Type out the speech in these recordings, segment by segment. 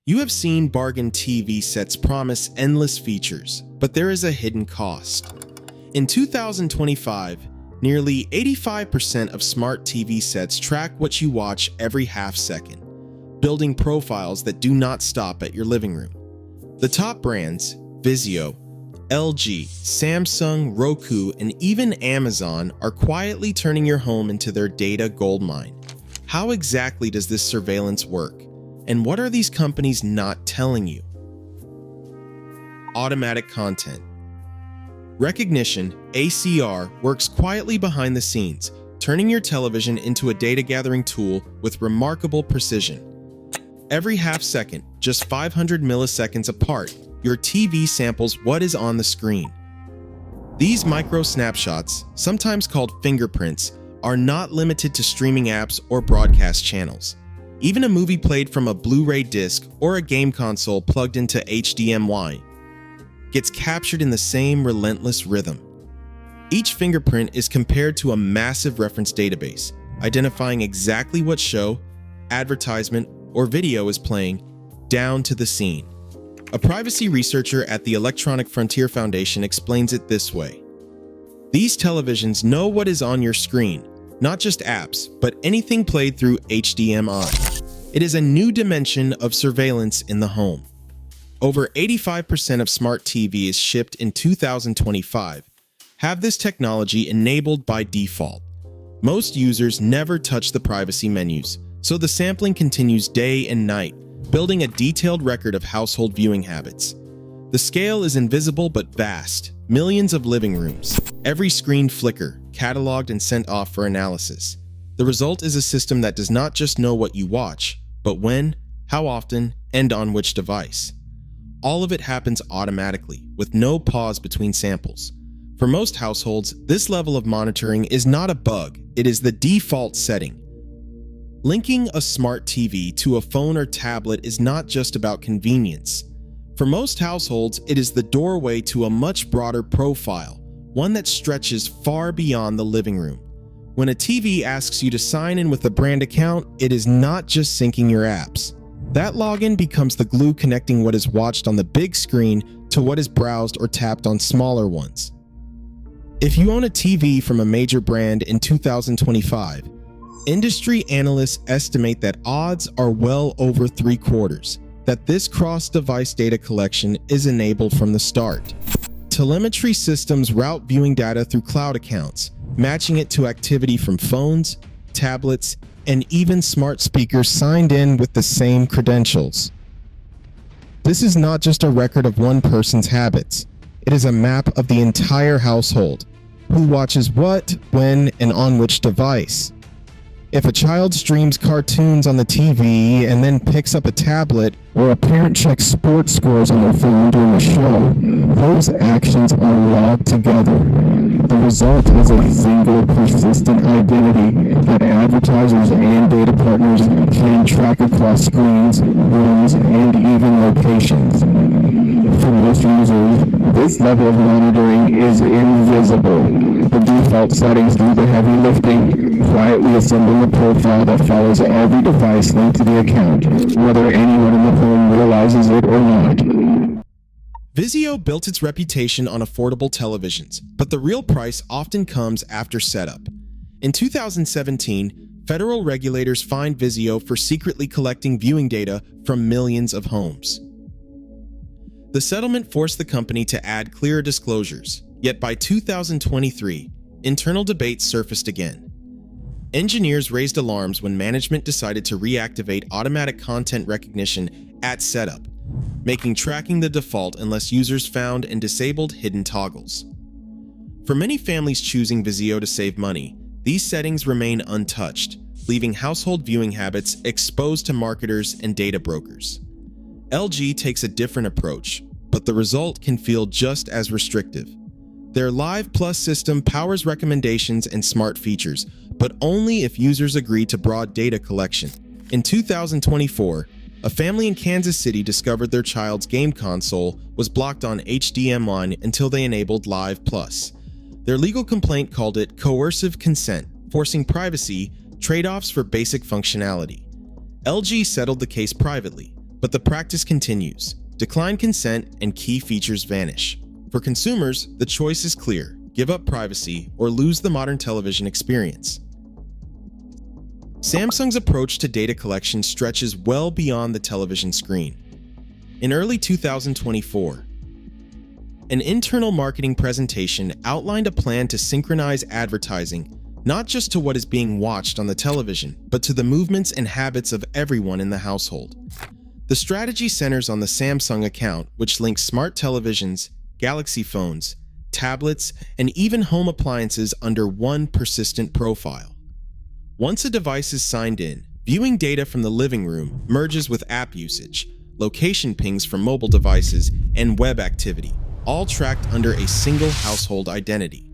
You have seen bargain TV sets promise endless features, but there is a hidden cost. In 2025, nearly 85% of smart TV sets track what you watch every half second, building profiles that do not stop at your living room. The top brands, Vizio, LG, Samsung, Roku, and even Amazon, are quietly turning your home into their data goldmine. How exactly does this surveillance work? And what are these companies not telling you? Automatic content. Recognition, ACR, works quietly behind the scenes, turning your television into a data-gathering tool with remarkable precision. Every half second, just 500 milliseconds apart, your TV samples what is on the screen. These micro snapshots, sometimes called fingerprints, are not limited to streaming apps or broadcast channels. Even a movie played from a Blu-ray disc or a game console plugged into HDMI gets captured in the same relentless rhythm. Each fingerprint is compared to a massive reference database, identifying exactly what show, advertisement, or video is playing, down to the scene. A privacy researcher at the Electronic Frontier Foundation explains it this way. These televisions know what is on your screen, not just apps, but anything played through HDMI. It is a new dimension of surveillance in the home. Over 85% of smart TVs shipped in 2025 have this technology enabled by default. Most users never touch the privacy menus, so the sampling continues day and night, building a detailed record of household viewing habits. The scale is invisible but vast, millions of living rooms, every screen flicker, cataloged and sent off for analysis. The result is a system that does not just know what you watch, but when, how often, and on which device. All of it happens automatically, with no pause between samples. For most households, this level of monitoring is not a bug, it is the default setting. Linking a smart TV to a phone or tablet is not just about convenience. For most households, it is the doorway to a much broader profile, one that stretches far beyond the living room. When a TV asks you to sign in with a brand account, it is not just syncing your apps. That login becomes the glue connecting what is watched on the big screen to what is browsed or tapped on smaller ones. If you own a TV from a major brand in 2025, industry analysts estimate that odds are well over 3/4 that this cross-device data collection is enabled from the start. Telemetry systems route viewing data through cloud accounts, matching it to activity from phones, tablets, and even smart speakers signed in with the same credentials. This is not just a record of one person's habits. It is a map of the entire household. Who watches what, when, and on which device. If a child streams cartoons on the TV and then picks up a tablet, or a parent checks sports scores on their phone during a show, those actions are logged together. The result is a single persistent identity that advertisers and data partners can track across screens, rooms, and even locations. For most users, this level of monitoring is invisible. The default settings do the heavy lifting, quietly assembling a profile that follows every device linked to the account, whether anyone in the home realizes it or not. Vizio built its reputation on affordable televisions, but the real price often comes after setup. In 2017, federal regulators fined Vizio for secretly collecting viewing data from millions of homes. The settlement forced the company to add clearer disclosures, yet by 2023, internal debates surfaced again. Engineers raised alarms when management decided to reactivate automatic content recognition at setup, making tracking the default unless users found and disabled hidden toggles. For many families choosing Vizio to save money, these settings remain untouched, leaving household viewing habits exposed to marketers and data brokers. LG takes a different approach, but the result can feel just as restrictive. Their Live Plus system powers recommendations and smart features, but only if users agree to broad data collection. In 2024, a family in Kansas City discovered their child's game console was blocked on HDMI until they enabled Live Plus. Their legal complaint called it coercive consent, forcing privacy, trade-offs for basic functionality. LG settled the case privately, but the practice continues. Decline consent and key features vanish. For consumers, the choice is clear: give up privacy or lose the modern television experience. Samsung's approach to data collection stretches well beyond the television screen. In early 2024, an internal marketing presentation outlined a plan to synchronize advertising not just to what is being watched on the television, but to the movements and habits of everyone in the household. The strategy centers on the Samsung account, which links smart televisions, Galaxy phones, tablets, and even home appliances under one persistent profile. Once a device is signed in, viewing data from the living room merges with app usage, location pings from mobile devices, and web activity, all tracked under a single household identity.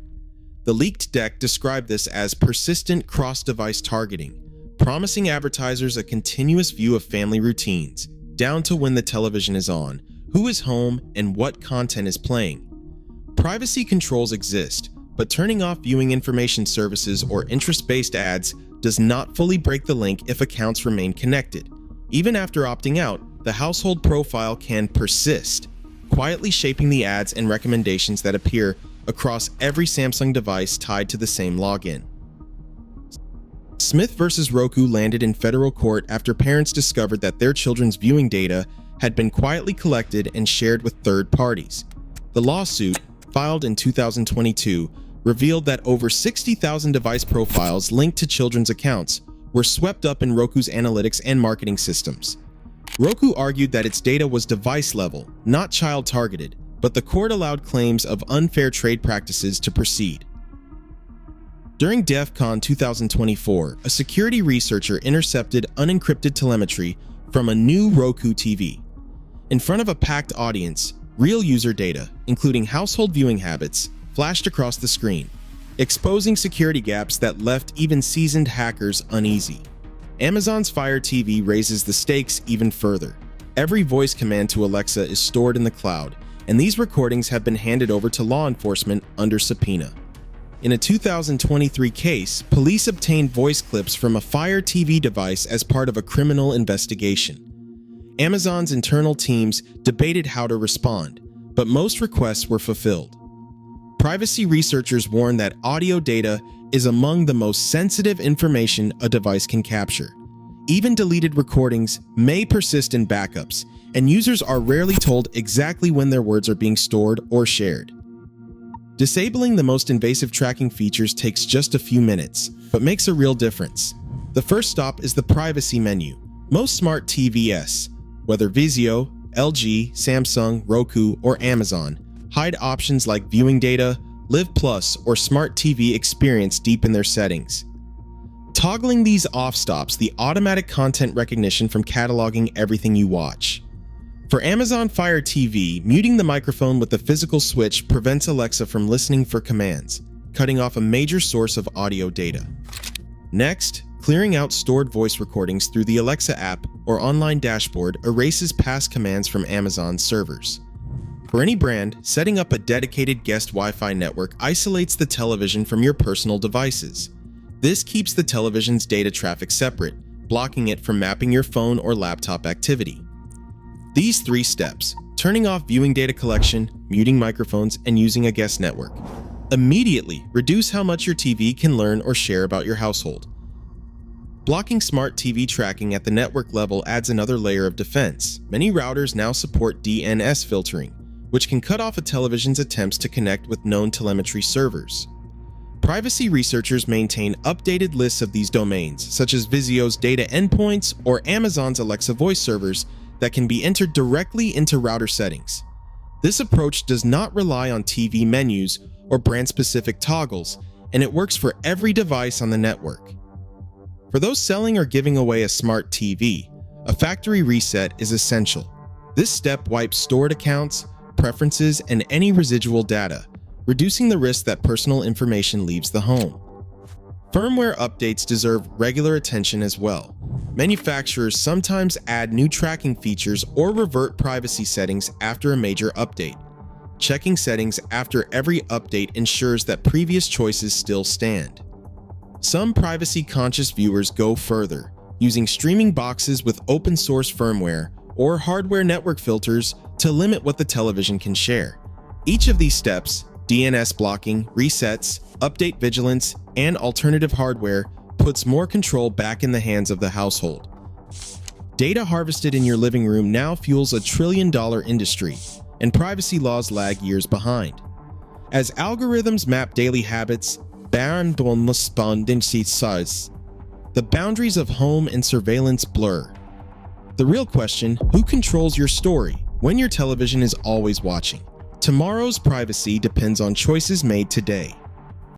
The leaked deck described this as persistent cross-device targeting, promising advertisers a continuous view of family routines, down to when the television is on, who is home, and what content is playing. Privacy controls exist, but turning off viewing information services or interest-based ads does not fully break the link if accounts remain connected. Even after opting out, the household profile can persist, quietly shaping the ads and recommendations that appear across every Samsung device tied to the same login. Smith versus Roku landed in federal court after parents discovered that their children's viewing data had been quietly collected and shared with third parties. The lawsuit, filed in 2022, revealed that over 60,000 device profiles linked to children's accounts were swept up in Roku's analytics and marketing systems. Roku argued that its data was device-level, not child-targeted, but the court allowed claims of unfair trade practices to proceed. During DEF CON 2024, a security researcher intercepted unencrypted telemetry from a new Roku TV. In front of a packed audience, real user data, including household viewing habits, flashed across the screen, exposing security gaps that left even seasoned hackers uneasy. Amazon's Fire TV raises the stakes even further. Every voice command to Alexa is stored in the cloud, and these recordings have been handed over to law enforcement under subpoena. In a 2023 case, police obtained voice clips from a Fire TV device as part of a criminal investigation. Amazon's internal teams debated how to respond, but most requests were fulfilled. Privacy researchers warn that audio data is among the most sensitive information a device can capture. Even deleted recordings may persist in backups, and users are rarely told exactly when their words are being stored or shared. Disabling the most invasive tracking features takes just a few minutes, but makes a real difference. The first stop is the privacy menu. Most smart TVs, whether Vizio, LG, Samsung, Roku, or Amazon, hide options like viewing data, Live Plus, or Smart TV Experience deep in their settings. Toggling these off stops the automatic content recognition from cataloging everything you watch. For Amazon Fire TV, muting the microphone with the physical switch prevents Alexa from listening for commands, cutting off a major source of audio data. Next, clearing out stored voice recordings through the Alexa app or online dashboard erases past commands from Amazon's servers. For any brand, setting up a dedicated guest Wi-Fi network isolates the television from your personal devices. This keeps the television's data traffic separate, blocking it from mapping your phone or laptop activity. These three steps, turning off viewing data collection, muting microphones, and using a guest network, immediately reduce how much your TV can learn or share about your household. Blocking smart TV tracking at the network level adds another layer of defense. Many routers now support DNS filtering, which can cut off a television's attempts to connect with known telemetry servers. Privacy researchers maintain updated lists of these domains, such as Vizio's data endpoints or Amazon's Alexa voice servers, that can be entered directly into router settings. This approach does not rely on TV menus or brand-specific toggles, and it works for every device on the network. For those selling or giving away a smart TV, a factory reset is essential. This step wipes stored accounts, preferences, and any residual data, reducing the risk that personal information leaves the home. Firmware updates deserve regular attention as well. Manufacturers sometimes add new tracking features or revert privacy settings after a major update. Checking settings after every update ensures that previous choices still stand. Some privacy-conscious viewers go further, using streaming boxes with open-source firmware or hardware network filters to limit what the television can share. Each of these steps, DNS blocking, resets, update vigilance, and alternative hardware, puts more control back in the hands of the household. Data harvested in your living room now fuels a trillion-dollar industry, and privacy laws lag years behind. As algorithms map daily habits, the boundaries of home and surveillance blur. The real question, who controls your story when your television is always watching? Tomorrow's privacy depends on choices made today.